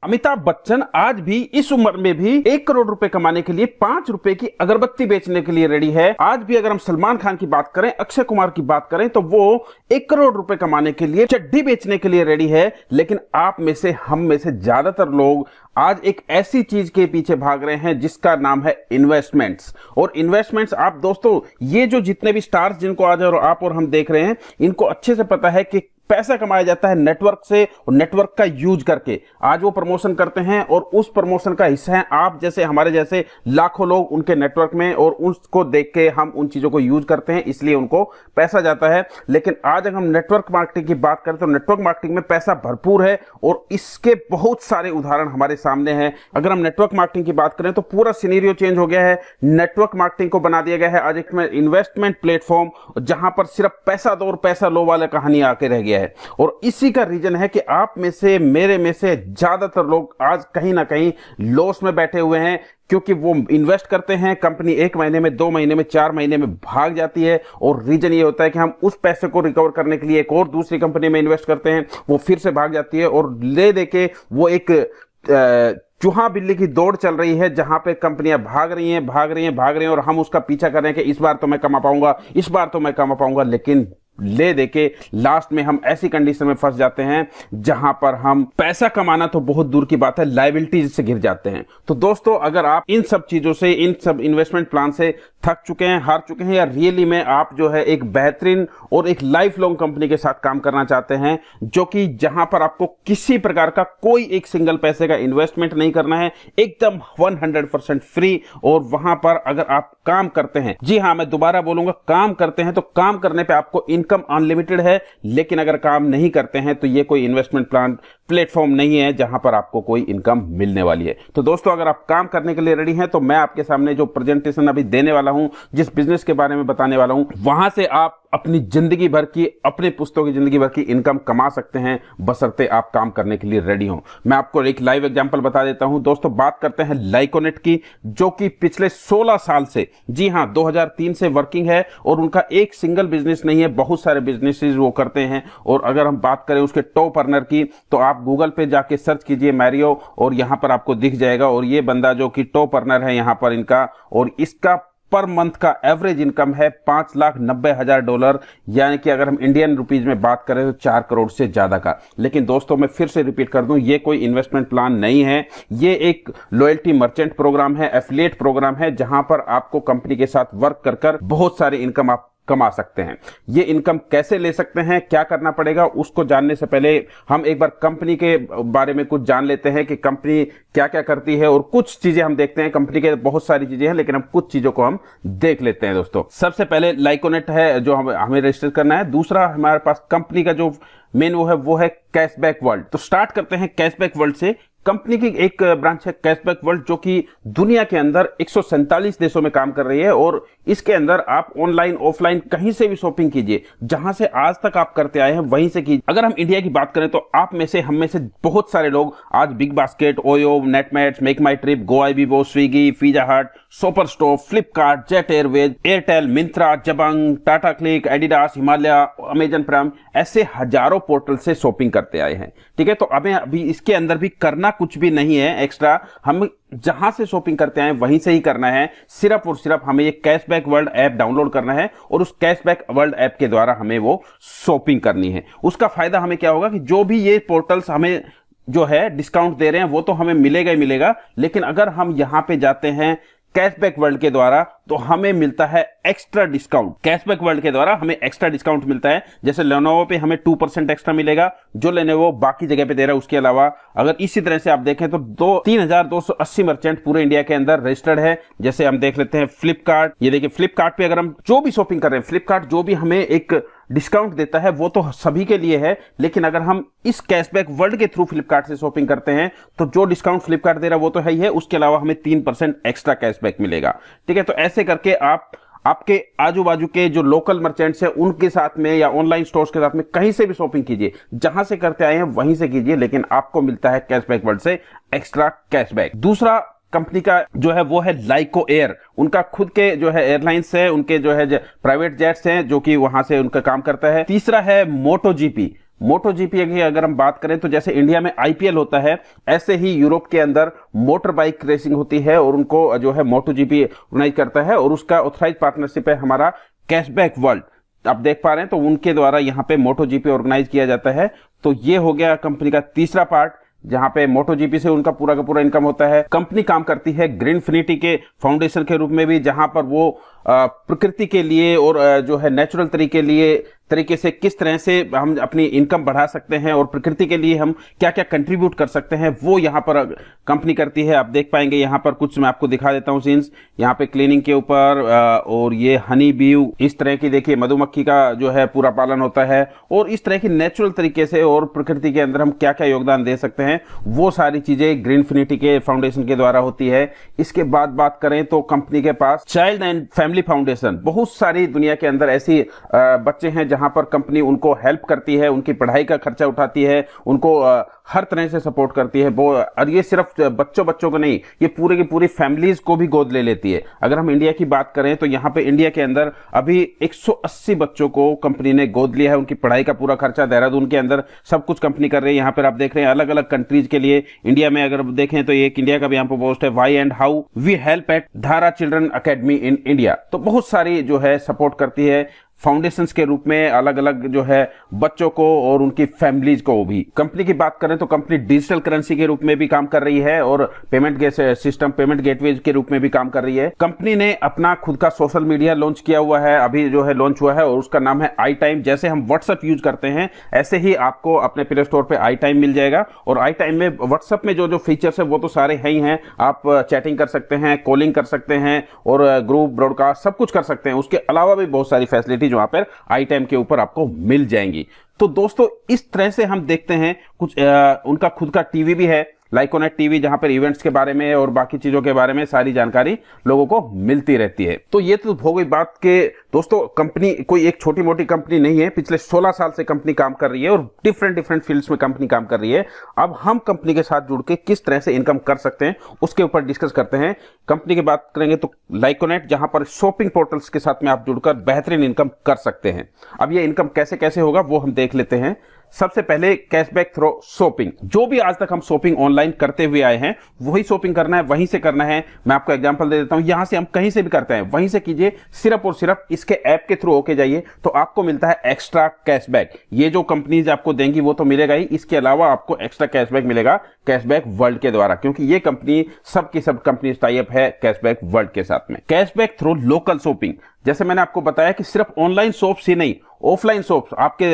अमिताभ बच्चन आज भी इस उम्र में भी 1 करोड़ रुपए कमाने के लिए 5 रुपए की अगरबत्ती बेचने के लिए रेडी है। आज भी अगर हम सलमान खान की बात करें, अक्षय कुमार की बात करें, तो वो 1 करोड़ रुपए कमाने के लिए चड्डी बेचने के लिए रेडी है। लेकिन आप में से, हम में से ज्यादातर लोग आज एक ऐसी चीज के पीछे भाग रहे हैं जिसका नाम है इन्वेस्टमेंट्स। और इन्वेस्टमेंट्स, आप दोस्तों, ये जो जितने भी स्टार्स जिनको आज और आप और हम देख रहे हैं, इनको अच्छे से पता है कि पैसा कमाया जाता है नेटवर्क से और नेटवर्क का यूज करके। आज वो प्रमोशन करते हैं और उस प्रमोशन का हिस्सा है आप जैसे, हमारे जैसे लाखों लोग उनके नेटवर्क में, और उसको देख के हम उन चीजों को यूज करते हैं, इसलिए उनको पैसा जाता है। लेकिन आज अगर हम नेटवर्क मार्केटिंग की बात करें तो नेटवर्क मार्केटिंग में पैसा भरपूर है और इसके बहुत सारे उदाहरण हमारे सामने हैं। अगर हम नेटवर्क मार्केटिंग की बात करें तो पूरा सिनेरियो चेंज हो गया है। नेटवर्क मार्केटिंग को बना दिया गया है आज एक इन्वेस्टमेंट प्लेटफॉर्म, जहां पर सिर्फ पैसा दो और पैसा लो वाला कहानी आके रह गया है। और इसी का रीजन है कि आप में से, मेरे में से ज्यादातर लोग आज कहीं ना कहीं लॉस में बैठे हुए हैं, क्योंकि वो इन्वेस्ट करते हैं, कंपनी 1 महीने में, 2 महीने में, 4 महीने में भाग जाती है। और रीजन ये होता है कि हम उस पैसे को रिकवर करने के लिए एक और दूसरी कंपनी में इन्वेस्ट करते हैं, वो फिर से भाग जाती है और ले दे के वो एक चूहा बिल्ली की दौड़ चल रही है, जहां पे कंपनियां भाग रही हैं और हम उसका पीछा कर रहे हैं कि इस बार तो मैं कमा पाऊंगा, इस बार तो मैं कमा पाऊंगा। लेकिन ले देके लास्ट में हम ऐसी कंडीशन में फंस जाते हैं जहां पर हम पैसा कमाना तो बहुत दूर की बात है, लायबिलिटीज से घिर जाते हैं। तो दोस्तों, अगर आप इन सब चीजों से, इन सब इन्वेस्टमेंट प्लान से थक चुके हैं, हार चुके हैं, या रियली में आप जो है एक बेहतरीन और एक लाइफ लॉन्ग कंपनी के साथ काम करना चाहते हैं, जो कि जहां पर आपको किसी प्रकार का कोई एक सिंगल पैसे का इन्वेस्टमेंट नहीं करना है, एकदम 100% फ्री, और वहां पर अगर आप काम करते हैं, जी हां, मैं दोबारा बोलूंगा, काम करते हैं, तो काम करने पे आपको इनकम अनलिमिटेड है। लेकिन अगर काम नहीं करते हैं तो ये कोई इन्वेस्टमेंट प्लान प्लेटफॉर्म नहीं है जहां पर आपको कोई इनकम मिलने वाली है। तो दोस्तों, अगर आप काम करने के लिए रेडी हैं तो मैं आपके सामने जो प्रेजेंटेशन अभी देने वाला हूं, जिस बिजनेस के बारे में बताने वाला हूं, वहां से आप अपनी जिंदगी भर की, अपने पुस्तकों की जिंदगी भर की इनकम कमा सकते हैं, बशर्ते आप काम करने के लिए रेडी हो। मैं आपको एक लाइव एग्जांपल बता देता हूं। दोस्तों, बात करते हैं लाइकोनेट की, जो कि पिछले 16 साल से, जी हां, 2003 से वर्किंग है और उनका एक सिंगल बिजनेस नहीं है, बहुत सारे बिजनेसेस वो करते हैं। और अगर हम बात करें उसके टॉप अर्नर की, तो आप गूगल पे जाके सर्च कीजिए मैरियो, और यहां पर आपको दिख जाएगा। और ये बंदा जो कि टॉप अर्नर है यहां पर इनका, और इसका पर मंथ का एवरेज इनकम है $5,90,000, यानी कि अगर हम इंडियन रुपीज में बात करें तो 4 करोड़ से ज्यादा का। लेकिन दोस्तों, मैं फिर से रिपीट कर दूं, ये कोई इन्वेस्टमेंट प्लान नहीं है, ये एक लॉयल्टी मर्चेंट प्रोग्राम है, एफिलिएट प्रोग्राम है, जहां पर आपको कंपनी के साथ वर्क कर कर बहुत सारी इनकम आप कमा सकते हैं। ये इनकम कैसे ले सकते हैं, क्या करना पड़ेगा, उसको जानने से पहले हम एक बार कंपनी के बारे में कुछ जान लेते हैं कि कंपनी क्या क्या करती है, और कुछ चीजें हम देखते हैं। कंपनी के बहुत सारी चीजें हैं, लेकिन हम कुछ चीजों को हम देख लेते हैं। दोस्तों, सबसे पहले लाइकोनेट है जो हमें रजिस्टर करना है। दूसरा, हमारे पास कंपनी का जो मेन वो है कैशबैक वर्ल्ड। तो स्टार्ट करते हैं कैशबैक वर्ल्ड से। कंपनी की एक ब्रांच है कैशबैक वर्ल्ड, जो कि दुनिया के अंदर 147 देशों में काम कर रही है, और इसके अंदर आप ऑनलाइन ऑफलाइन कहीं से भी शॉपिंग कीजिए, जहां से आज तक आप करते आए हैं वहीं से कीजिए। अगर हम इंडिया की बात करें तो आप में से, हम में से बहुत सारे लोग आज BigBasket, OYO, Netmeds, MakeMyTrip, Goibibo, Swiggy, Pizza Hut, Super Stop, Flipkart, Jet Airways, Airtel, Myntra, Jabong, Tata Cliq, Adidas, Himalaya, Amazon Prime, ऐसे हजारों पोर्टल से शॉपिंग करते आए हैं। ठीक है, तो हमें अभी इसके अंदर भी करना कुछ भी नहीं है एक्स्ट्रा, हम जहां से शॉपिंग करते हैं वहीं से ही करना है। सिर्फ और सिर्फ हमें ये कैशबैक वर्ल्ड ऐप डाउनलोड करना है, और उस कैशबैक वर्ल्ड ऐप के द्वारा हमें वो शॉपिंग करनी है। उसका फायदा हमें क्या होगा कि जो भी ये पोर्टल्स हमें जो है डिस्काउंट दे रहे हैं वो तो हमें मिलेगा ही मिलेगा, लेकिन अगर हम यहां पे जाते हैं कैशबैक वर्ल्ड के द्वारा तो हमें मिलता है एक्स्ट्रा डिस्काउंट। कैशबैक वर्ल्ड के द्वारा हमें एक्स्ट्रा डिस्काउंट मिलता है, जैसे लेनोवो पे हमें 2% एक्स्ट्रा मिलेगा, जो लेनोवो बाकी जगह पे दे रहा है उसके अलावा। अगर इसी तरह से आप देखें तो 3,280 मर्चेंट पूरे इंडिया के अंदर रजिस्टर्ड है। जैसे हम देख लेते हैं फ्लिपकार्ट, ये देखिए फ्लिपकार्ट पे अगर हम जो भी शॉपिंग कर रहे हैं, फ्लिपकार्ट जो भी हमें एक डिस्काउंट देता है वो तो सभी के लिए है, लेकिन अगर हम इस कैशबैक वर्ल्ड के थ्रू फ्लिपकार्ट से शॉपिंग करते हैं तो जो डिस्काउंट फ्लिपकार्ट दे रहा है वो तो है ही है, उसके अलावा हमें 3% एक्स्ट्रा कैशबैक मिलेगा। ठीक है, तो ऐसे करके आप आपके आजू बाजू के जो लोकल मर्चेंट्स हैं उनके साथ में, या ऑनलाइन स्टोर्स के साथ में कहीं से भी शॉपिंग कीजिए, जहां से करते आए हैं वहीं से कीजिए, लेकिन आपको मिलता है कैशबैक वर्ल्ड से एक्स्ट्रा कैशबैक। दूसरा कंपनी का जो है वो है लाइको एयर। उनका खुद के जो है एयरलाइंस है, उनके जो है प्राइवेट जेट्स हैं जो कि वहां से उनका काम करता है। तीसरा है मोटो जीपी। मोटो जीपी की अगर हम बात करें तो जैसे इंडिया में आईपीएल होता है, ऐसे ही यूरोप के अंदर मोटर बाइक रेसिंग होती है और उनको जो है मोटो जीपी ऑर्गेनाइज करता है और उसका ऑथराइज पार्टनरशिप है हमारा कैशबैक वर्ल्ड। आप देख पा रहे हैं तो उनके द्वारा यहाँ पे मोटो जीपी ऑर्गेनाइज किया जाता है। तो ये हो गया कंपनी का तीसरा पार्ट, जहां पे मोटो जीपी से उनका पूरा का पूरा इनकम होता है। कंपनी काम करती है ग्रीनफिनिटी के फाउंडेशन के रूप में भी, जहां पर वो प्रकृति के लिए और जो है नेचुरल तरीके से किस तरह से हम अपनी इनकम बढ़ा सकते हैं और प्रकृति के लिए हम क्या क्या कंट्रीब्यूट कर सकते हैं, वो यहाँ पर कंपनी करती है। आप देख पाएंगे यहाँ पर कुछ मैं आपको दिखा देता हूँ सीन्स, यहाँ पे क्लीनिंग के ऊपर और ये हनी बीव, इस तरह की देखिए मधुमक्खी का जो है पूरा पालन होता है और इस तरह की नेचुरल तरीके से और प्रकृति के अंदर हम क्या क्या योगदान दे सकते हैं, वो सारी चीजें ग्रीनफिनिटी के फाउंडेशन के द्वारा होती है। इसके बाद बात करें तो कंपनी के पास चाइल्ड एंड फैमिली फाउंडेशन, बहुत सारी दुनिया के अंदर ऐसी बच्चे हैं जहां पर कंपनी उनको हेल्प करती है, उनकी पढ़ाई का खर्चा उठाती है, उनको हर तरह से सपोर्ट करती है। और ये सिर्फ बच्चों को नहीं, ये पूरे की पूरी फैमिलीज को भी गोद ले लेती है। अगर हम इंडिया की बात करें तो यहाँ पे इंडिया के अंदर अभी 180 बच्चों को कंपनी ने गोद लिया है, उनकी पढ़ाई का पूरा खर्चा देहरादून के अंदर सब कुछ कंपनी कर रही है। यहाँ पर आप देख रहे हैं अलग अलग कंट्रीज के लिए। इंडिया में अगर देखें तो एक इंडिया का भी यहाँ पर पोस्ट है, why and how we help at Dhara children academy in India. तो बहुत सारी जो है सपोर्ट करती है फाउंडेशंस के रूप में अलग अलग जो है बच्चों को और उनकी फैमिलीज को भी। कंपनी की बात करें तो कंपनी डिजिटल करेंसी के रूप में भी काम कर रही है और पेमेंट सिस्टम, पेमेंट गेटवे के रूप में भी काम कर रही है। कंपनी ने अपना खुद का सोशल मीडिया लॉन्च किया हुआ है, अभी जो है लॉन्च हुआ है और उसका नाम है आई टाइम। जैसे हम व्हाट्सएप यूज करते हैं ऐसे ही आपको अपने प्ले स्टोर पे आई टाइम मिल जाएगा और आई टाइम में व्हाट्सएप में जो फीचर्स है वो तो सारे है ही हैं। आप चैटिंग कर सकते हैं, कॉलिंग कर सकते हैं और ग्रुप ब्रॉडकास्ट सब कुछ कर सकते हैं। उसके अलावा भी बहुत सारी फैसिलिटी जो वहां पर आई टाइम के ऊपर आपको मिल जाएंगी। तो दोस्तों इस तरह से हम देखते हैं कुछ उनका खुद का टीवी भी है, लाइकोनेट टीवी, जहां पर इवेंट्स के बारे में और बाकी चीजों के बारे में सारी जानकारी लोगों को मिलती रहती है। तो ये तो हो गई बात के दोस्तों कंपनी कोई एक छोटी मोटी कंपनी नहीं है, पिछले 16 साल से कंपनी काम कर रही है और डिफरेंट फील्ड्स में कंपनी काम कर रही है। अब हम कंपनी के साथ जुड़ के किस तरह से इनकम कर सकते हैं उसके ऊपर डिस्कस करते हैं। कंपनी की बात करेंगे तो लाइकोनेट, जहां पर शॉपिंग पोर्टल्स के साथ में आप जुड़कर बेहतरीन इनकम कर सकते हैं। अब ये इनकम कैसे कैसे होगा वो हम देख लेते हैं। सबसे पहले कैशबैक थ्रो शॉपिंग, जो भी आज तक हम शॉपिंग ऑनलाइन करते हुए आए हैं वही शॉपिंग करना है, वहीं से करना है। मैं आपको एग्जांपल दे देता हूं, यहां से हम कहीं से भी करते हैं वहीं से कीजिए, सिर्फ और सिर्फ इसके ऐप के थ्रू होके जाइए तो आपको मिलता है एक्स्ट्रा कैशबैक। ये जो कंपनीज आपको देंगी वो तो मिलेगा ही, इसके अलावा आपको एक्स्ट्रा कैशबैक मिलेगा कैशबैक वर्ल्ड के द्वारा, क्योंकि ये कंपनी सब की सब कंपनी टाई अप है कैशबैक वर्ल्ड के साथ में। कैशबैक थ्रू लोकल शॉपिंग, जैसे मैंने आपको बताया कि सिर्फ ऑनलाइन शॉप्स ही नहीं, ऑफलाइन शॉप्स आपके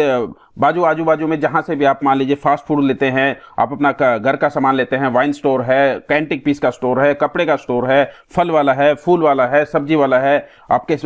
आजू बाजू में जहां से भी आप मान लीजिए फास्ट फूड लेते हैं, आप अपना घर का सामान लेते हैं, वाइन स्टोर है, कैंटिक पीस का स्टोर है, कपड़े का स्टोर है, फल वाला है, फूल वाला है, सब्जी वाला है, आपके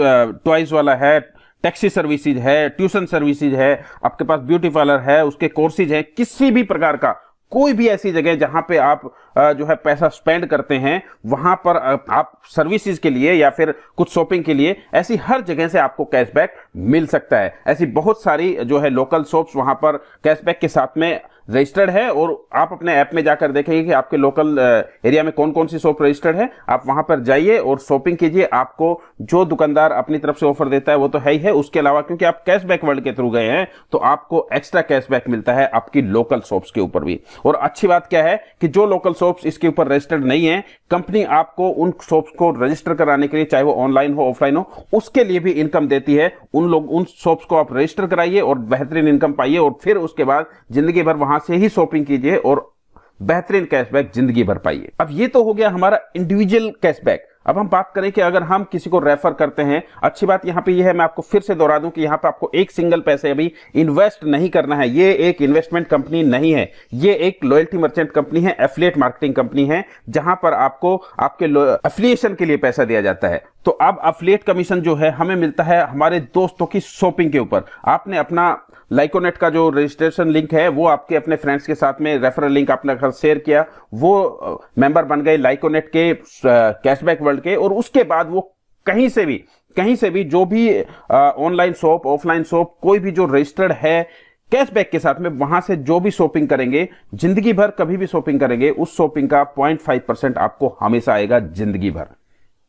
टॉयज वाला है, टैक्सी सर्विसेज है, ट्यूशन सर्विसेज है, आपके पास ब्यूटी पार्लर है, उसके कोर्सेज है, किसी भी प्रकार का कोई भी ऐसी जगह जहां पे आप जो है पैसा स्पेंड करते हैं वहां पर आप सर्विसेज के लिए या फिर कुछ शॉपिंग के लिए, ऐसी हर जगह से आपको कैशबैक मिल सकता है। ऐसी बहुत सारी जो है लोकल शॉप्स वहां पर कैशबैक के साथ में रजिस्टर्ड है और आप अपने ऐप में जाकर देखेंगे कि आपके लोकल एरिया में कौन कौन सी शॉप रजिस्टर्ड है। आप वहां पर जाइए और शॉपिंग कीजिए। आपको जो दुकानदार अपनी तरफ से ऑफर देता है वो तो है ही है, उसके अलावा क्योंकि आप कैशबैक वर्ल्ड के थ्रू गए हैं तो आपको एक्स्ट्रा कैशबैक मिलता है आपकी लोकल शॉप्स के ऊपर भी। और अच्छी बात क्या है कि जो लोकल शॉप्स इसके ऊपर रजिस्टर्ड नहीं है, कंपनी आपको उन शॉप्स को रजिस्टर कराने के लिए, चाहे वो ऑनलाइन हो ऑफलाइन हो, उसके लिए भी इनकम देती है। उन शॉप्स को आप रजिस्टर कराइए और बेहतरीन इनकम पाइए और फिर उसके बाद जिंदगी भर वहां से ही शॉपिंग कीजिए और बेहतरीन कैशबैक जिंदगी भर पाइए। अब ये तो हो गया हमारा इंडिविजुअल कैशबैक। अब हम बात करें कि अगर हम किसी को रेफर करते हैं, अच्छी बात यहां पे ये है, मैं आपको फिर से दोहरा दूं कि यहां पे आपको एक सिंगल पैसे अभी इन्वेस्ट नहीं करना है। ये एक इन्वेस्टमेंट कंपनी नहीं है, ये एक लॉयल्टी मर्चेंट कंपनी है, एफिलिएट मार्केटिंग कंपनी है, जहां पर आपको आपके एफिलिएशन के लिए पैसा दिया जाता है। तो अब एफिलिएट कमीशन जो है हमें मिलता है हमारे दोस्तों की शॉपिंग के ऊपर। आपने अपना लाइकोनेट का जो रजिस्ट्रेशन लिंक है वो आपके अपने फ्रेंड्स के साथ में रेफरल लिंक आपने शेयर किया, वो मेंबर बन गए लाइकोनेट के कैशबैक वर्ल्ड के, और उसके बाद वो कहीं से भी जो भी ऑनलाइन शॉप ऑफलाइन शॉप कोई भी जो रजिस्टर्ड है कैशबैक के साथ में, वहां से जो भी शॉपिंग करेंगे, जिंदगी भर कभी भी शॉपिंग करेंगे, उस शॉपिंग का 0.5% आपको हमेशा आएगा जिंदगी भर।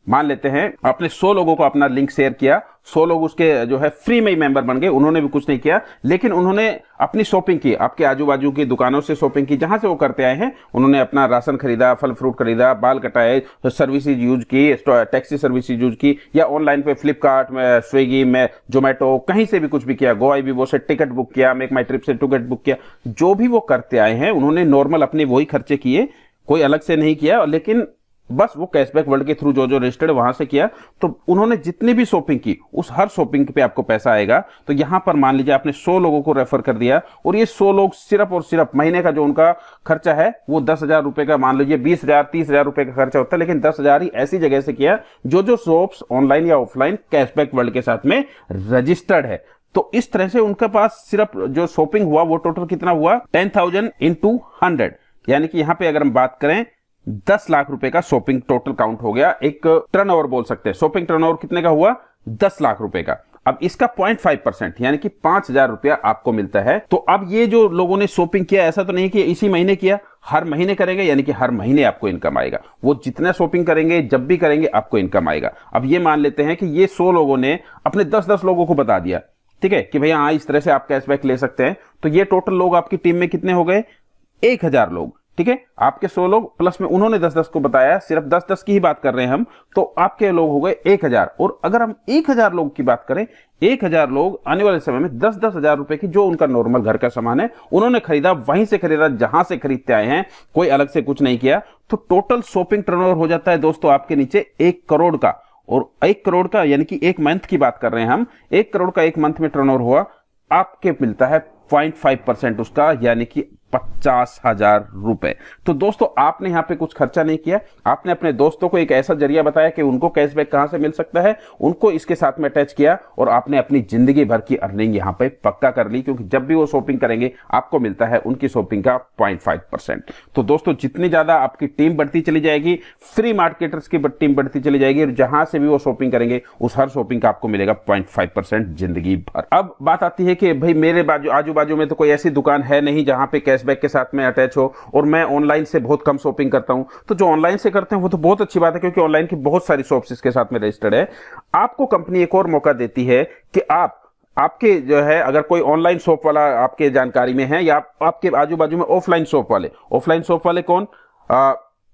मान लेते हैं आपने 100 लोगों को अपना लिंक शेयर किया, 100 लोग उसके जो है फ्री में ही मेंबर बन गए, उन्होंने भी कुछ नहीं किया, लेकिन उन्होंने अपनी शॉपिंग की, आपके आजू बाजू की दुकानों से शॉपिंग की, जहां से वो करते आए हैं, उन्होंने अपना राशन खरीदा, फल फ्रूट खरीदा, बाल कटाए, सर्विसेज यूज की, टैक्सी सर्विसेज यूज की, या ऑनलाइन पे फ्लिपकार्ट में, स्विगी में, जोमेटो, कहीं से भी कुछ भी किया, GoIBIBO से टिकट बुक किया, मेक माई ट्रिप से टिकट बुक किया, जो भी वो करते आए हैं उन्होंने नॉर्मल अपने वही खर्चे किए, कोई अलग से नहीं किया, लेकिन बस वो कैशबैक वर्ल्ड के थ्रू जो जो रजिस्टर्ड वहां से किया, तो उन्होंने जितनी भी शॉपिंग की उस हर शॉपिंग पे आपको पैसा आएगा। तो यहां पर मान लीजिए आपने 100 लोगों को रेफर कर दिया और ये 100 लोग सिर्फ और सिर्फ महीने का जो उनका खर्चा है वो 10,000 रुपए का, मान लीजिए 20,000 30,000 रुपए का खर्चा होता है, लेकिन 10,000 ही ऐसी जगह से किया जो जो शॉप्स ऑनलाइन या ऑफलाइन कैशबैक वर्ल्ड के साथ में रजिस्टर्ड है। तो इस तरह से उनके पास सिर्फ जो शॉपिंग हुआ वो टोटल कितना हुआ, 10,000 into 100, यानी कि यहां पे अगर हम बात करें 10 लाख रुपए का शॉपिंग टोटल काउंट हो गया। एक टर्नओवर बोल सकते हैं, शॉपिंग टर्नओवर कितने का हुआ, 10 लाख रुपए का। अब इसका 0.5% यानी कि 5,000 रुपया आपको मिलता है। तो अब ये जो लोगों ने शॉपिंग किया, ऐसा तो नहीं कि इसी महीने किया, हर महीने करेंगे, यानी कि हर महीने आपको इनकम आएगा। वो जितना शॉपिंग करेंगे, जब भी करेंगे, आपको इनकम आएगा। अब ये मान लेते हैं कि ये 100 लोगों ने अपने 10-10 लोगों को बता दिया, ठीक है, कि भैया हाँ इस तरह से आप कैशबैक ले सकते हैं। तो ये टोटल लोग आपकी टीम में कितने हो गए, 1,000 लोग, ठीक है। आपके 100 लोग प्लस में उन्होंने 10-10 को बताया, सिर्फ 10-10 की ही बात कर रहे हैं हम, तो आपके लोग हो गए 1,000। और अगर हम 1,000 लोग की बात करें, 1,000 लोग आने वाले समय में 10-10 हजार रुपए की जो उनका नॉर्मल घर का सामान है उन्होंने खरीदा, वहीं से खरीदा जहां से खरीदते आए हैं, कोई अलग से कुछ नहीं किया। तो टोटल शॉपिंग टर्नओवर हो जाता है दोस्तों आपके नीचे 1 करोड़ का। और 1 करोड़ का यानी कि एक मंथ की बात कर रहे हैं हम, 1 करोड़ का एक मंथ में टर्नओवर हुआ, आपके मिलता है 0.5% उसका, यानी कि 50,000 रुपए। तो दोस्तों आपने यहां पे कुछ खर्चा नहीं किया, आपने अपने दोस्तों को एक ऐसा जरिया बताया कि उनको कैशबैक कहां से मिल सकता है, उनको इसके साथ में अटैच किया, और आपने अपनी जिंदगी भर की अर्निंग यहां पे पक्का कर ली, क्योंकि जब भी वो शॉपिंग करेंगे आपको मिलता है उनकी शॉपिंग का 0.5%। तो दोस्तों जितनी ज्यादा आपकी टीम बढ़ती चली जाएगी, फ्री मार्केटर्स की टीम बढ़ती चली जाएगी, और जहां से भी वो शॉपिंग करेंगे उस हर शॉपिंग का आपको मिलेगा 0.5% जिंदगी भर। अब बात आती है कि भाई मेरे आजू बाजू में तो कोई ऐसी दुकान है नहीं जहां पे कैशबैक के साथ में अटैच हो, और मैं ऑनलाइन से बहुत कम शॉपिंग करता हूं। तो जो ऑनलाइन से करते हैं वो तो बहुत अच्छी बात है, क्योंकि ऑनलाइन की बहुत सारी शॉप्स इसके साथ में रजिस्टर्ड है। आपको कंपनी एक और मौका देती है कि आपके जो है अगर कोई ऑनलाइन शॉप वाला आपके जानकारी में है, या आपके आजू बाजू में ऑफलाइन शॉप वाले कौन,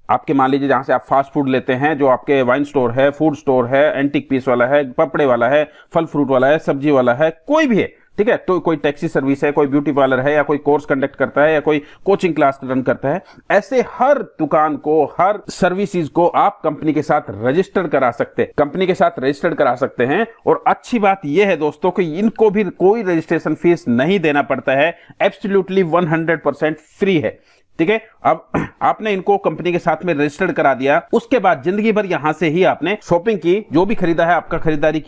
आपके मान लीजिए जहां से आप फास्ट फूड लेते हैं, जो आपके वाइन स्टोर है, फूड स्टोर है, एंटीक पीस वाला है, कपड़े वाला है, फल फ्रूट वाला है, सब्जी वाला है, कोई भी है, ठीक है। तो कोई टैक्सी सर्विस है, कोई ब्यूटी पार्लर है, या कोई कोर्स कंडक्ट करता है, या कोई कोचिंग क्लास रन करता है, ऐसे हर दुकान को, हर सर्विसेज को आप कंपनी के साथ रजिस्टर करा सकते हैं। और अच्छी बात यह है दोस्तों कि इनको भी कोई रजिस्ट्रेशन फीस नहीं देना पड़ता है, एब्सोल्युटली 100% फ्री है, ठीक है। अब आपने इनको कंपनी के साथ में रजिस्टर्ड करा दिया, उसके बाद जिंदगी भर यहां से ही आपने शॉपिंग की, जो भी खरीदा है आपका खरीदारी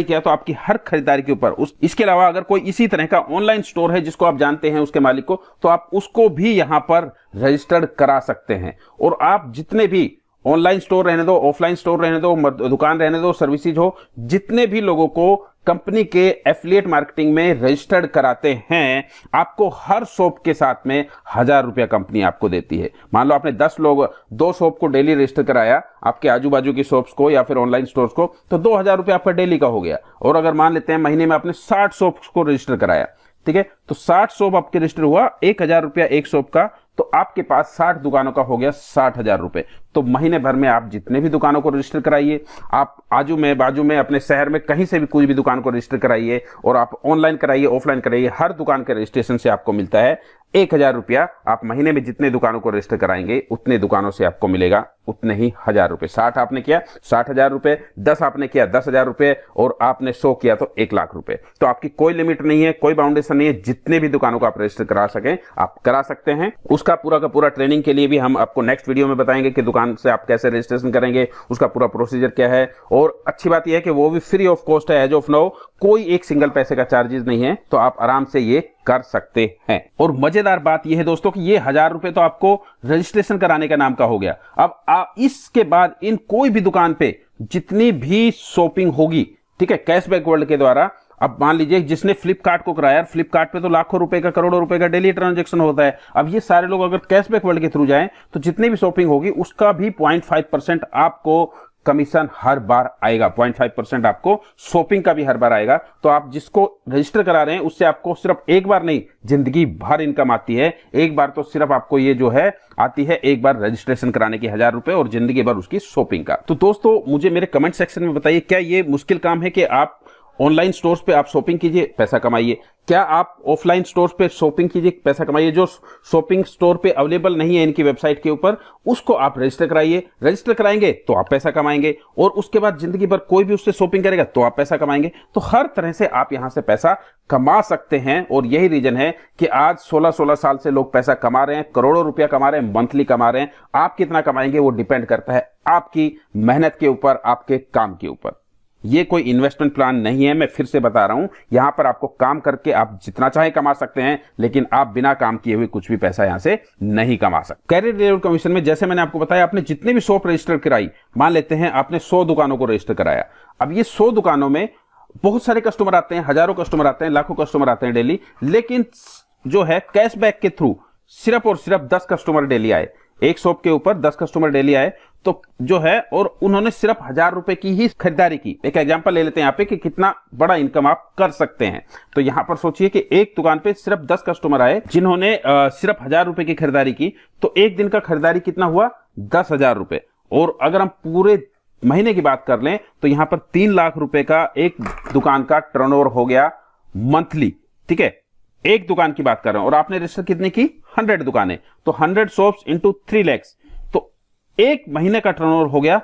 किया तो आपकी हर खरीदारी के ऊपर इसके अलावा अगर कोई इसी तरह का ऑनलाइन स्टोर है जिसको आप जानते हैं उसके मालिक को, तो आप उसको भी यहां पर रजिस्टर्ड करा सकते हैं। और आप जितने भी ऑनलाइन स्टोर रहने दो, ऑफलाइन स्टोर रहने दो, दुकान रहने दो, सर्विसेज हो, जितने भी लोगों को कंपनी के एफिलिएट मार्केटिंग में रजिस्टर्ड कराते हैं, आपको हर शॉप के साथ में 1,000 रुपया कंपनी आपको देती है। मान लो आपने 2 शॉप को डेली रजिस्टर कराया, आपके आजू बाजू की शॉप्स को या फिर ऑनलाइन स्टोर्स को, तो 2,000 रुपया आपका डेली का हो गया। और अगर मान लेते हैं महीने में आपने 60 शॉप्स को रजिस्टर कराया, ठीक है, तो 60 शॉप आपके रजिस्टर हुआ, 1,000 रुपया एक शॉप का, तो आपके पास 60 दुकानों का हो गया 60,000 रुपए। तो महीने भर में आप जितने भी दुकानों को रजिस्टर कराइए, आप आजू में बाजू में अपने शहर में कहीं से भी कोई भी दुकान को रजिस्टर कराइए, और आप ऑनलाइन कराइए, ऑफलाइन कराइए, हर दुकान के रजिस्ट्रेशन से आपको मिलता है 1,000 रुपया। आप महीने में जितने दुकानों को रजिस्टर कराएंगे उतने दुकानों से आपको मिलेगा उतने ही 1,000 रुपए। 60 आपने किया 60,000 रुपए, 10 आपने किया 10,000 रुपए, और आपने 100 किया तो 1,00,000 रुपए। तो आपकी कोई लिमिट नहीं है, कोई बाउंडेशन नहीं है, जितने भी दुकानों को आप रजिस्टर करा सकें आप करा सकते हैं। उसका पूरा का पूरा ट्रेनिंग के लिए भी हम आपको नेक्स्ट वीडियो में बताएंगे कि दुकान से आप कैसे रजिस्ट्रेशन करेंगे, उसका पूरा प्रोसीजर क्या है। और अच्छी बात यह है कि वो भी फ्री ऑफ कॉस्ट है, एज ऑफ नाउ कोई एक सिंगल पैसे का चार्जेस नहीं है, तो आप आराम से ये कर सकते हैं। और मजेदार बात यह है दोस्तों कि ये 1,000 रुपए तो आपको रजिस्ट्रेशन कराने का नाम का हो गया। अब आप इसके बाद इन कोई भी दुकान पे जितनी भी शॉपिंग होगी, ठीक है, कैशबैक वर्ल्ड के द्वारा, अब मान लीजिए जिसने फ्लिपकार्ट को कराया, फ्लिपकार्ट पे तो लाखों रुपए का, करोड़ों रुपए का डेली ट्रांजैक्शन होता है। अब ये सारे लोग अगर कैशबैक वर्ल्ड के थ्रू जाएं तो जितनी भी शॉपिंग होगी उसका भी 0.5% आपको कमीशन हर बार आएगा। 0.5% आपको शॉपिंग का भी हर बार आएगा। तो आप जिसको रजिस्टर करा रहे हैं उससे आपको सिर्फ एक बार नहीं, जिंदगी भर इनकम आती है। एक बार तो सिर्फ आपको ये जो है आती है एक बार रजिस्ट्रेशन कराने की 1000 रुपए और जिंदगी भर उसकी शॉपिंग का। तो दोस्तों मुझे मेरे कमेंट सेक्शन में बताइए, क्या ये मुश्किल काम है कि आप ऑनलाइन स्टोर्स पे आप शॉपिंग कीजिए पैसा कमाइए? क्या आप ऑफलाइन स्टोर्स पे शॉपिंग कीजिए पैसा कमाइए? जो शॉपिंग स्टोर पे अवेलेबल नहीं है इनकी वेबसाइट के ऊपर, उसको आप रजिस्टर कराइए। रजिस्टर कराएंगे तो आप पैसा कमाएंगे और उसके बाद जिंदगी भर कोई भी उससे शॉपिंग करेगा तो आप पैसा कमाएंगे। तो हर तरह से आप यहां से पैसा कमा सकते हैं और यही रीजन है कि आज 16-16 साल से लोग पैसा कमा रहे हैं, करोड़ों रुपया कमा रहे हैं, मंथली कमा रहे हैं। आप कितना कमाएंगे वो डिपेंड करता है आपकी मेहनत के ऊपर, आपके काम के ऊपर। ये कोई इन्वेस्टमेंट प्लान नहीं है, मैं फिर से बता रहा हूं। यहां पर आपको काम करके आप जितना चाहे कमा सकते हैं, लेकिन आप बिना काम किए हुए कुछ भी पैसा यहां से नहीं कमा सकते। कैरियर लेवल कमीशन में जैसे मैंने आपको बताया, आपने जितने भी शॉप रजिस्टर कराई, मान लेते हैं आपने 100 दुकानों को रजिस्टर कराया। अब ये 100 दुकानों में बहुत सारे कस्टमर आते हैं, हजारों कस्टमर आते हैं, लाखों कस्टमर आते हैं डेली, लेकिन जो है कैशबैक के थ्रू सिर्फ और सिर्फ 10 कस्टमर डेली आए। एक शॉप के ऊपर 10 कस्टमर डेली आए तो जो है, और उन्होंने सिर्फ 1000 रुपए की ही खरीदारी की। एक एग्जांपल ले लेते हैं यहाँ पे कि कितना बड़ा इनकम आप कर सकते हैं। तो यहां पर सोचिए कि एक दुकान पे सिर्फ 10 कस्टमर आए जिन्होंने सिर्फ 1000 रुपए की खरीदारी की, तो एक दिन का खरीदारी कितना हुआ? 10,000 रुपए। और अगर हम पूरे महीने की बात कर लें तो यहां पर 3 लाख रुपए का एक दुकान का टर्नओवर हो गया मंथली। ठीक है, एक दुकान की बात कर रहे हैं और आपने रजिस्टर कितनी की? 100 दुकानें, तो 100 शॉप्स इंटू 3 लाख, तो एक महीने का टर्नओवर हो गया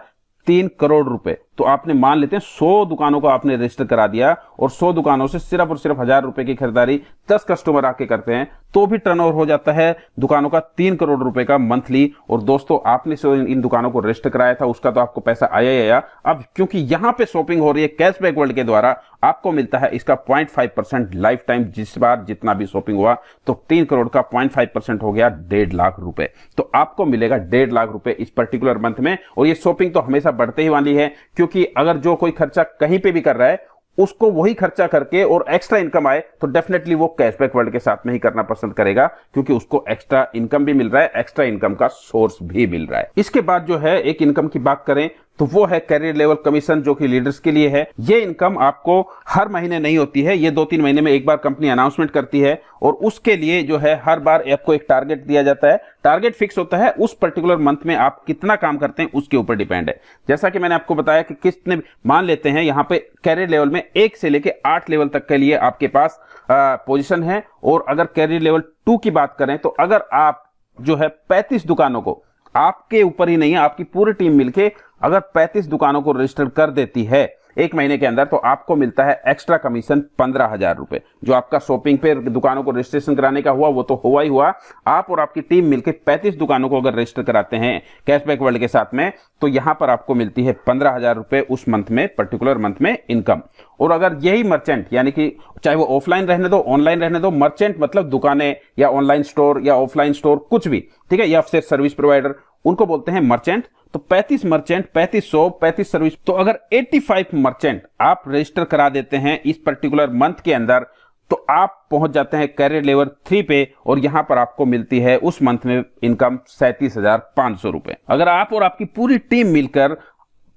3 करोड़ रुपए। तो आपने मान लेते हैं 100 दुकानों को आपने रजिस्टर करा दिया और 100 दुकानों से सिर्फ और सिर्फ 1000 रुपए की खरीदारी 10 कस्टमर आके करते हैं तो भी टर्नओवर हो जाता है दुकानों का 3 करोड़ रुपए का मंथली। और दोस्तों आपने इन दुकानों को रजिस्टर कराया था, उसका तो आपको पैसा आया ही आया। अब क्योंकि यहां पे शॉपिंग हो रही है कैशबैक वर्ल्ड के द्वारा, आपको मिलता है इसका 0.5% लाइफ टाइम। जिस बार जितना भी शॉपिंग हुआ तो 3 करोड़ का 0.5% हो गया 1.5 लाख रुपए। तो आपको मिलेगा 1.5 लाख रुपए इस पर्टिकुलर मंथ में। और ये शॉपिंग तो हमेशा बढ़ते ही वाली है, क्योंकि अगर जो कोई खर्चा कहीं पे भी कर रहा है उसको वही खर्चा करके और एक्स्ट्रा इनकम आए तो डेफिनेटली वो कैशबैक वर्ल्ड के साथ में ही करना पसंद करेगा, क्योंकि उसको एक्स्ट्रा इनकम भी मिल रहा है, एक्स्ट्रा इनकम का सोर्स भी मिल रहा है। इसके बाद जो है एक इनकम की बात करें तो वो है कैरियर लेवल कमीशन, जो कि लीडर्स के लिए है। ये इनकम आपको हर महीने नहीं होती है, ये 2-3 महीने में एक बार कंपनी अनाउंसमेंट करती है और उसके लिए जो है हर बार आपको एक टारगेट दिया जाता है। टारगेट फिक्स होता है, उस पर्टिकुलर मंथ में आप कितना काम करते हैं उसके ऊपर डिपेंड है। जैसा कि मैंने आपको बताया कि किसने, मान लेते हैं यहां पे कैरियर लेवल में 1 से लेके 8 लेवल तक के लिए आपके पास पोजीशन है। और अगर कैरियर लेवल 2 की बात करें तो अगर आप जो है 35 दुकानों को, आपके ऊपर ही नहीं है, आपकी पूरी टीम मिलके अगर 35 दुकानों को रजिस्टर कर देती है एक महीने के अंदर, तो आपको मिलता है एक्स्ट्रा कमीशन 15,000 रुपए। जो आपका शॉपिंग पे दुकानों को रजिस्ट्रेशन कराने का हुआ वो तो हुआ ही हुआ। आप और आपकी टीम मिलकर 35 दुकानों को अगर रजिस्टर कराते हैं कैशबैक वर्ल्ड के साथ में, तो यहां पर आपको मिलती है 15,000 रुपए उस मंथ में, पर्टिकुलर मंथ में इनकम। और अगर यही मर्चेंट, यानी कि चाहे वो ऑफलाइन रहने दो, ऑनलाइन रहने दो, मर्चेंट मतलब दुकानें या ऑनलाइन स्टोर या ऑफलाइन स्टोर कुछ भी, ठीक है, या फिर सर्विस प्रोवाइडर, उनको बोलते हैं मर्चेंट। तो 35 मर्चेंट, 35 शॉप, 35 सर्विस, तो अगर 85 मर्चेंट आप रजिस्टर करा देते हैं इस पर्टिकुलर मंथ के अंदर, तो आप पहुंच जाते हैं कैरियर लेवल 3 पे और यहां पर आपको मिलती है उस मंथ में इनकम 37,500 रुपए। अगर आप और आपकी पूरी टीम मिलकर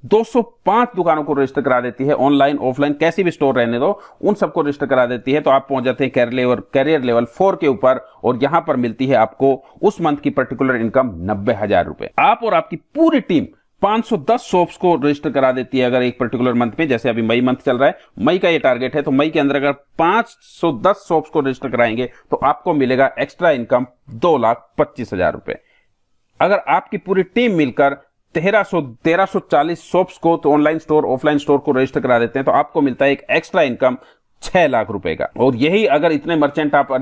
205 दुकानों को रजिस्टर करा देती है, ऑनलाइन ऑफलाइन कैसी भी स्टोर रहने दो, उन सबको रजिस्टर करा देती है, तो आप पहुंच जाते हैं कैरियर लेवल 4 के ऊपर और यहां पर मिलती है आपको उस मंथ की पर्टिकुलर इनकम 90,000 रुपए। आप और आपकी पूरी टीम 510 शॉप्स को रजिस्टर करा देती है अगर एक पर्टिकुलर मंथ में, जैसे अभी मई मंथ चल रहा है, मई का ये टारगेट है, तो मई के अंदर अगर 510 शॉप्स को रजिस्टर कराएंगे तो आपको मिलेगा एक्स्ट्रा इनकम 2,25,000 रुपए। अगर आपकी पूरी टीम मिलकर 1340 शॉप्स को, तो ऑनलाइन स्टोर ऑफलाइन स्टोर को रजिस्टर करा देते हैं, तो आपको मिलता है एक एक्स्ट्रा इनकम 6 लाख रुपए का। और यही अगर इतने मर्चेंट आप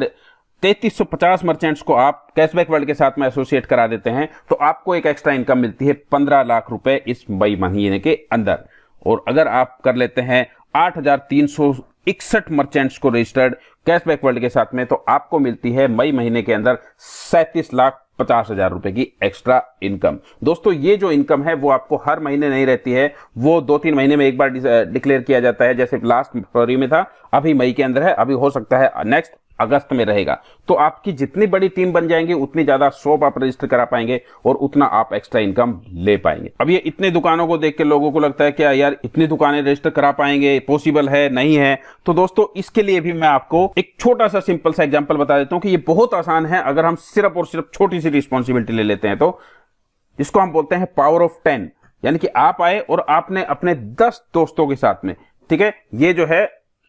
3350 मर्चेंट्स को आप कैशबैक वर्ल्ड के साथ में एसोसिएट करा देते हैं, तो आपको एक एक्स्ट्रा इनकम मिलती है 15 लाख रुपए इस मई महीने के अंदर। और अगर आप कर लेते हैं 8,361 मर्चेंट्स को रजिस्टर्ड कैशबैक वर्ल्ड के साथ में, तो आपको मिलती है मई महीने के अंदर 37,50,000 रुपए की एक्स्ट्रा इनकम। दोस्तों ये जो इनकम है वो आपको हर महीने नहीं रहती है, वो 2-3 महीने में एक बार डिक्लेयर किया जाता है, जैसे लास्ट फरवरी में था, अभी मई के अंदर है, अभी हो सकता है नेक्स्ट अगस्त में रहेगा। तो आपकी जितनी बड़ी टीम बन जाएंगी उतनी ज्यादा शॉप आप रजिस्टर करा पाएंगे और उतना आप एक्स्ट्रा इनकम ले पाएंगे। अब ये इतने दुकानों को देख के लोगों को लगता है कि यार इतनी दुकानें रजिस्टर करा पाएंगे, पॉसिबल है नहीं है? तो दोस्तों इसके लिए भी मैं आपको एक छोटा सा सिंपल सा एग्जांपल बता देता हूं कि ये बहुत आसान है अगर हम सिर्फ और सिर्फ छोटी सी रिस्पॉन्सिबिलिटी ले लेते हैं। तो इसको हम बोलते हैं पावर ऑफ 10, यानी कि आप आए और आपने अपने 10 दोस्तों के साथ में, ठीक है, ये जो है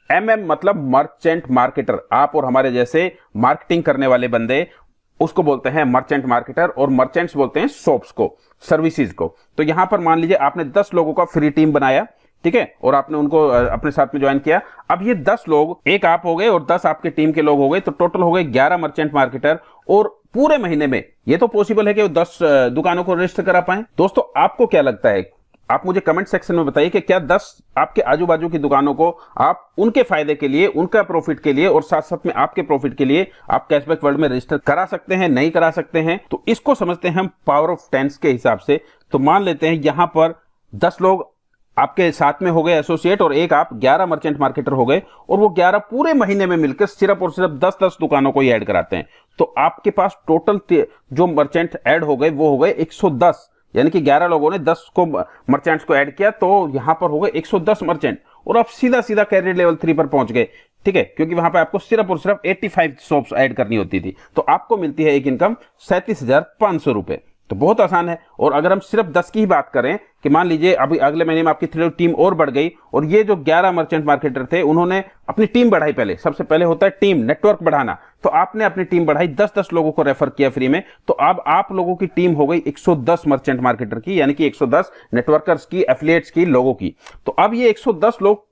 MM मतलब मर्चेंट मार्केटर, आप और हमारे जैसे मार्केटिंग करने वाले बंदे, उसको बोलते हैं मर्चेंट मार्केटर, और मर्चेंट्स बोलते हैं शॉप्स को, सर्विसेज को। तो यहां पर मान लीजिए आपने 10 लोगों का फ्री टीम बनाया, ठीक है, और आपने उनको अपने साथ में ज्वाइन किया। अब ये 10 लोग, एक आप हो गए और 10 आपके टीम के लोग हो गए, तो टोटल हो गए 11 मर्चेंट मार्केटर। और पूरे महीने में ये तो पॉसिबल है कि वो 10 दुकानों को रजिस्टर करा पाए। दोस्तों आपको क्या लगता है? आप मुझे कमेंट सेक्शन में बताइए कि क्या 10 आपके आजू बाजू की दुकानों को आप उनके फायदे के लिए, उनका प्रॉफिट के लिए और साथ साथ में आपके प्रॉफिट के लिए आप कैशबैक वर्ल्ड में रजिस्टर करा सकते हैं, नहीं करा सकते हैं? तो इसको समझते हैं हम पावर ऑफ 10 के हिसाब से। तो मान लेते हैं यहां पर 10 लोग आपके साथ में हो गए एसोसिएट और एक आप 11 मर्चेंट मार्केटर हो गए, और वो 11 पूरे महीने में मिलकर सिर्फ और सिर्फ 10-10 दुकानों को ही ऐड कराते हैं। तो आपके पास टोटल जो मर्चेंट ऐड हो गए वो हो गए 110, यानी कि 11 लोगों ने 10 को मर्चेंट्स को ऐड किया, तो यहां पर हो गए 110 मर्चेंट, और आप सीधा सीधा कैरियर लेवल 3 पर पहुंच गए, ठीक है, क्योंकि वहां पे आपको सिर्फ और सिर्फ 85 शॉप्स ऐड करनी होती थी। तो आपको मिलती है एक इनकम 37,500 रुपए। तो बहुत आसान है। और अगर हम सिर्फ 10 की ही बात करें कि मान लीजिए अभी अगले महीने में आपकी टीम और बढ़ गई, और ये जो 11 मर्चेंट मार्केटर थे उन्होंने अपनी टीम बढ़ाई। पहले सबसे पहले होता है टीम नेटवर्क बढ़ाना, तो आपने अपनी टीम बढ़ाई, 10-10 लोगों को रेफर किया फ्री में, तो अब आप लोगों की टीम हो गई 110 मर्चेंट मार्केटर की, यानी कि 110 नेटवर्कर्स की, एफिलिएट्स की, लोगों की। तो अब ये 110 लोग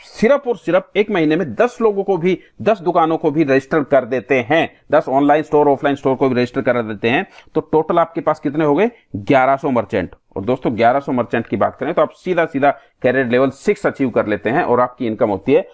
सिर्फ और सिर्फ एक महीने में 10 लोगों को भी, 10 दुकानों को भी रजिस्टर कर देते हैं, 10 ऑनलाइन स्टोर, ऑफलाइन स्टोर को भी रजिस्टर कर देते हैं। तो टोटल आपके पास कितने हो गए? 1100 मर्चेंट। और दोस्तों 1100 मर्चेंट की बात करें तो आप सीधा सीधा कैरियर लेवल 6 अचीव कर लेते हैं और आपकी इनकम होती है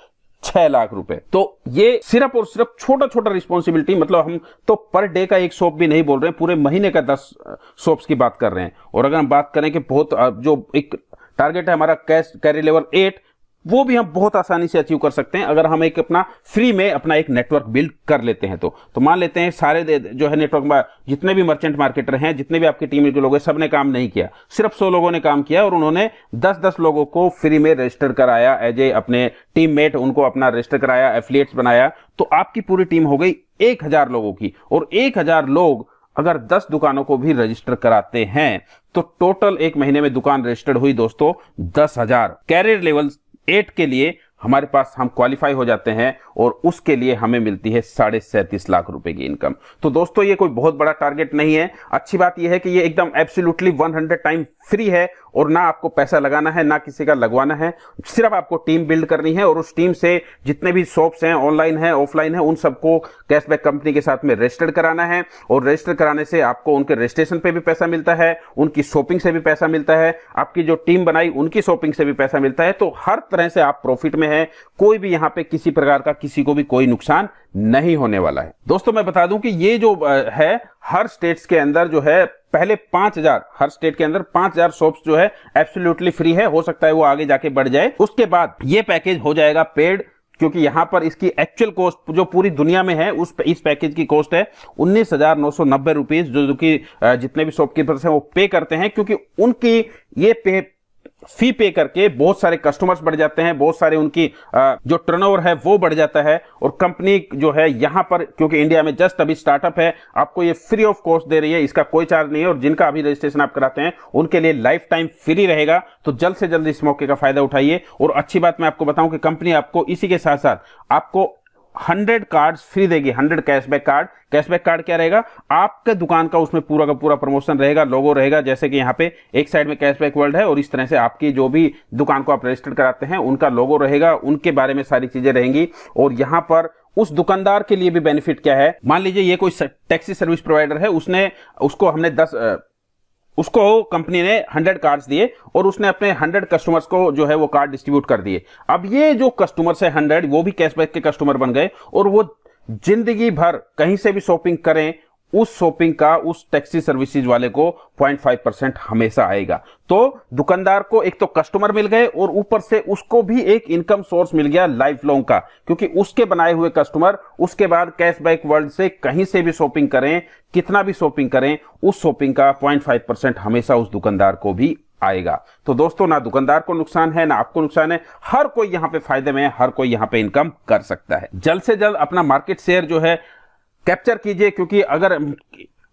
6 लाख रुपए। तो ये सिर्फ और सिर्फ छोटा छोटा रिस्पॉन्सिबिलिटी, मतलब हम तो पर डे का एक शॉप भी नहीं बोल रहे हैं, पूरे महीने का 10 शॉप्स की बात कर रहे हैं। और अगर हम बात करें कि बहुत जो एक टारगेट है हमारा कैरियर लेवल 8, वो भी हम बहुत आसानी से अचीव कर सकते हैं अगर हम एक अपना फ्री में अपना एक नेटवर्क बिल्ड कर लेते हैं। तो मान लेते हैं सारे जो है नेटवर्क में जितने भी मर्चेंट मार्केटर हैं, जितने भी आपकी टीम के लोग हैं, सबने काम नहीं किया, सिर्फ 100 लोगों ने काम किया और उन्होंने 10-10 लोगों को फ्री में रजिस्टर कराया एज ए अपने टीममेट, उनको अपना रजिस्टर कराया, एफिलिएट्स बनाया। तो आपकी पूरी टीम हो गई 1000 लोगों की, और 1000 लोग अगर 10 दुकानों को भी रजिस्टर कराते हैं तो टोटल एक महीने में दुकान रजिस्टर्ड हुई दोस्तों 10,000। कैरियर लेवल 8 के लिए हमारे पास हम क्वालिफाई हो जाते हैं और उसके लिए हमें मिलती है 37.5 लाख रुपए की इनकम। तो दोस्तों ये कोई बहुत बड़ा टारगेट नहीं है। अच्छी बात यह है कि ये एकदम एब्सोल्युटली 100 टाइम फ्री है और ना आपको पैसा लगाना है, ना किसी का लगवाना है, सिर्फ आपको टीम बिल्ड करनी है और उस टीम से जितने भी शॉप्स हैं, ऑनलाइन है, ऑफलाइन है, उन सबको कैशबैक कंपनी के साथ में रजिस्टर कराना है। और रजिस्टर कराने से आपको उनके रजिस्ट्रेशन पे भी पैसा मिलता है, उनकी शॉपिंग से भी पैसा मिलता है, आपकी जो टीम बनाई उनकी शॉपिंग से भी पैसा मिलता है। तो हर तरह से आप प्रॉफिट में है, कोई भी यहां पे किसी प्रकार का किसी को भी कोई नुकसान नहीं होने वाला है। दोस्तों मैं बता दूं कि ये जो है हर स्टेट्स के अंदर जो है पहले 5000, हर स्टेट के अंदर 5000 शॉप्स जो है एब्सोल्युटली फ्री है, हो सकता है वो आगे जाके बढ़ जाए। उसके बाद ये पैकेज हो जाएगा पेड, क्योंकि यहां पर इसकी एक्चुअल कॉस्ट जो पूरी दुनिया में है इस पैकेज की कॉस्ट है 19,990 रुपीज, जो कि जितने भी शॉपकीपर्स हैं वो पे करते हैं, क्योंकि उनकी ये फी पे करके बहुत सारे कस्टमर्स बढ़ जाते हैं, बहुत सारे उनकी जो टर्नओवर है वो बढ़ जाता है। और कंपनी जो है यहां पर, क्योंकि इंडिया में जस्ट अभी स्टार्टअप है, आपको ये फ्री ऑफ कॉस्ट दे रही है, इसका कोई चार्ज नहीं है। और जिनका अभी रजिस्ट्रेशन आप कराते हैं उनके लिए लाइफ टाइम फ्री रहेगा। तो जल्द से जल्द इस मौके का फायदा उठाइए। और अच्छी बात मैं आपको बताऊं कि कंपनी आपको इसी के साथ साथ आपको 100 कार्ड्स फ्री देगी, 100 कैशबैक कार्ड। कैशबैक कार्ड क्या रहेगा? आपके दुकान का उसमें पूरा का पूरा प्रमोशन रहेगा, लोगो रहेगा, जैसे कि यहाँ पे एक साइड में कैशबैक वर्ल्ड है और इस तरह से आपकी जो भी दुकान को आप रजिस्टर कराते हैं उनका लोगो रहेगा, उनके बारे में सारी चीजें रहेंगी। और यहाँ पर उस दुकानदार के लिए भी बेनिफिट क्या है, मान लीजिए ये कोई टैक्सी सर्विस प्रोवाइडर है, उसको कंपनी ने 100 कार्ड्स दिए और उसने अपने 100 कस्टमर्स को जो है वो कार्ड डिस्ट्रीब्यूट कर दिए। अब ये जो कस्टमर्स है 100, वो भी कैशबैक के कस्टमर बन गए और वो जिंदगी भर कहीं से भी शॉपिंग करें, उस शॉपिंग का उस टैक्सी सर्विसेज वाले को 0.5% हमेशा आएगा। तो दुकानदार को एक तो कस्टमर मिल गए और ऊपर से उसको भी एक इनकम सोर्स मिल गया लाइफ लॉन्ग का, क्योंकि उसके बनाए हुए कस्टमर उसके बाद कैशबैक वर्ल्ड से कहीं से भी शॉपिंग करें, कितना भी शॉपिंग करें, उस शॉपिंग का 0.5% हमेशा उस दुकानदार को भी आएगा। तो दोस्तों, ना दुकानदार को नुकसान है ना आपको नुकसान है, हर कोई यहां पे फायदे में है, हर कोई यहां पे इनकम कर सकता है। जल्द से जल्द अपना मार्केट शेयर जो है कैप्चर कीजिए, क्योंकि अगर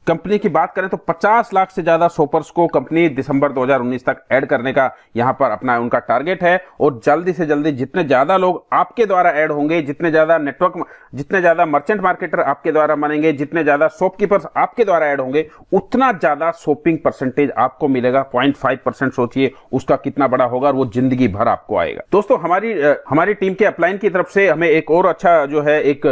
कंपनी की बात करें तो 50 लाख से ज्यादा शॉपर्स को कंपनी दिसंबर 2019 तक ऐड करने का यहां पर अपना उनका टारगेट है। और जल्दी से जल्दी जितने ज्यादा लोग आपके द्वारा ऐड होंगे, जितने ज्यादा नेटवर्क, जितने ज्यादा मर्चेंट मार्केटर आपके द्वारा बनेंगे, जितने ज्यादा शॉपकीपर्स आपके द्वारा ऐड होंगे, उतना ज्यादा शॉपिंग परसेंटेज आपको मिलेगा। 0.5% सोचिए उसका कितना बड़ा होगा और वो जिंदगी भर आपको आएगा। दोस्तों, हमारी टीम के अपलाइन की तरफ से हमें एक और अच्छा जो है एक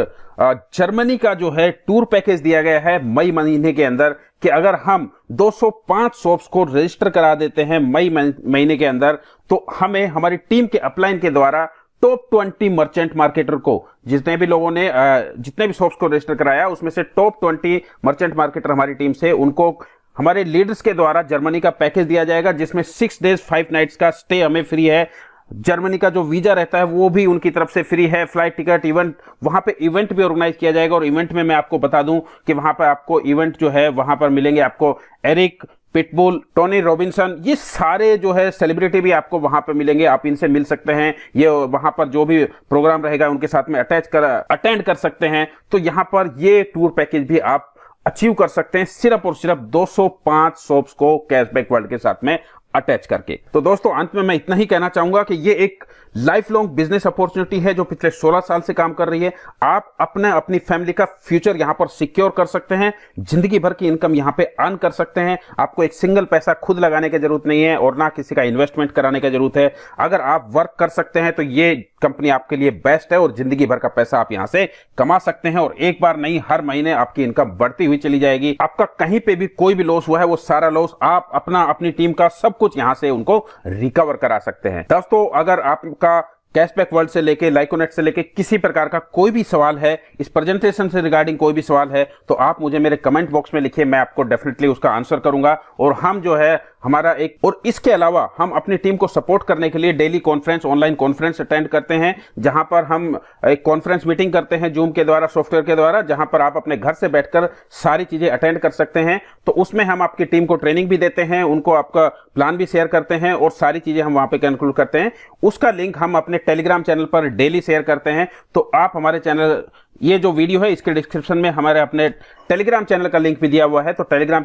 जर्मनी का जो है टूर पैकेज दिया गया है मई महीने के अंदर, कि अगर हम 205 शॉप्स को रजिस्टर करा देते हैं मई महीने के अंदर, तो हमें हमारी टीम के अपलाइन के द्वारा टॉप 20 मर्चेंट मार्केटर को, जितने भी लोगों ने जितने भी शॉप्स को रजिस्टर कराया उसमें से टॉप 20 मर्चेंट मार्केटर हमारी टीम से, उनको हमारे लीडर्स के द्वारा जर्मनी का पैकेज दिया जाएगा, जिसमें 6 डेज 5 नाइट्स का स्टे हमें फ्री है। जर्मनी का जो वीजा रहता है वो भी उनकी तरफ से फ्री है, फ्लाइट टिकट, इवेंट, वहां पे इवेंट भी ऑर्गेनाइज किया जाएगा। और इवेंट में मैं आपको बता दूं कि वहां पर आपको इवेंट जो है वहां पर मिलेंगे आपको एरिक पिटबुल, टोनी रॉबिन्सन, ये सारे जो है सेलिब्रिटी भी आपको वहां पे मिलेंगे, आप इनसे मिल सकते हैं। ये वहां पर जो भी प्रोग्राम रहेगा उनके साथ में अटेंड कर सकते हैं। तो यहां पर ये टूर पैकेज भी आप अचीव कर सकते हैं सिर्फ और सिर्फ 205 शॉप्स को कैशबैक वर्ल्ड के साथ में अटैच करके। तो दोस्तों, अंत में मैं इतना ही कहना चाहूंगा कि ये एक लाइफ लॉन्ग बिजनेस अपॉर्चुनिटी है जो पिछले 16 साल से काम कर रही है। आप अपनी फैमिली का फ्यूचर यहां पर सिक्योर कर सकते हैं, जिंदगी भर की इनकम यहां पे अर्न कर सकते हैं। आपको एक सिंगल पैसा खुद लगाने की जरूरत नहीं है और ना किसी का इन्वेस्टमेंट कराने की जरूरत है। अगर आप वर्क कर सकते हैं तो ये कंपनी आपके लिए बेस्ट है और जिंदगी भर का पैसा आप यहां से कमा सकते हैं। और एक बार नहीं, हर महीने आपकी इनकम बढ़ती हुई चली जाएगी। आपका कहीं पे भी कोई भी लॉस हुआ है वो सारा लॉस आप अपनी टीम का सब कुछ यहां से उनको रिकवर करा सकते हैं। दोस्तों, अगर आपका कैशबैक वर्ल्ड से लेके लाइकोनेट से लेके किसी प्रकार का कोई भी सवाल है, इस प्रेजेंटेशन से रिगार्डिंग कोई भी सवाल है, तो आप मुझे मेरे कमेंट बॉक्स में लिखिए, मैं आपको डेफिनेटली उसका आंसर करूंगा। और हम जो है हमारा एक, और इसके अलावा हम अपनी टीम को सपोर्ट करने के लिए daily conference, online conference attend करते हैं, जहां पर हम एक कॉन्फ्रेंस मीटिंग करते हैं जूम के द्वारा, सॉफ्टवेयर के द्वारा, जहां पर आप अपने घर से बैठकर सारी चीजें अटेंड कर सकते हैं। तो उसमें हम आपकी टीम को ट्रेनिंग भी देते हैं, उनको आपका प्लान भी शेयर करते हैं और सारी चीजें हम वहां पे कंक्लूड करते हैं। उसका लिंक हम अपने टेलीग्राम चैनल पर डेली शेयर करते हैं। तो आप हमारे चैनल, ये जो वीडियो है इसके डिस्क्रिप्शन में हमारे अपने टेलीग्राम चैनल का लिंक भी दिया हुआ है, तो टेलीग्राम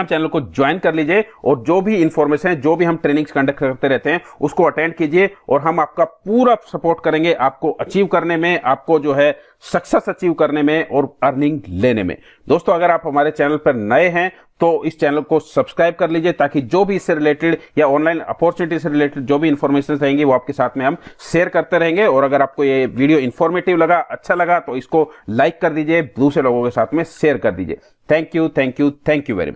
चैनल को ज्वाइन कर लीजिए और जो भी इंफॉर्मेशन, जो भी हम ट्रेनिंग्स कंडक्ट करते रहते हैं उसको अटेंड कीजिए और हम आपका पूरा सपोर्ट करेंगे आपको अचीव करने में, आपको जो है सक्सेस अचीव करने में और अर्निंग लेने में। दोस्तों, अगर आप हमारे चैनल पर नए हैं तो इस चैनल को सब्सक्राइब कर लीजिए, ताकि जो भी इससे रिलेटेड या ऑनलाइन अपॉर्चुनिटी से रिलेटेड जो भी इंफॉर्मेशन रहेंगी वो आपके साथ में हम शेयर करते रहेंगे। और अगर आपको ये वीडियो इंफॉर्मेटिव लगा, अच्छा लगा, तो इसको लाइक कर दीजिए, दूसरे लोगों के साथ में शेयर कर दीजिए। Thank you very much.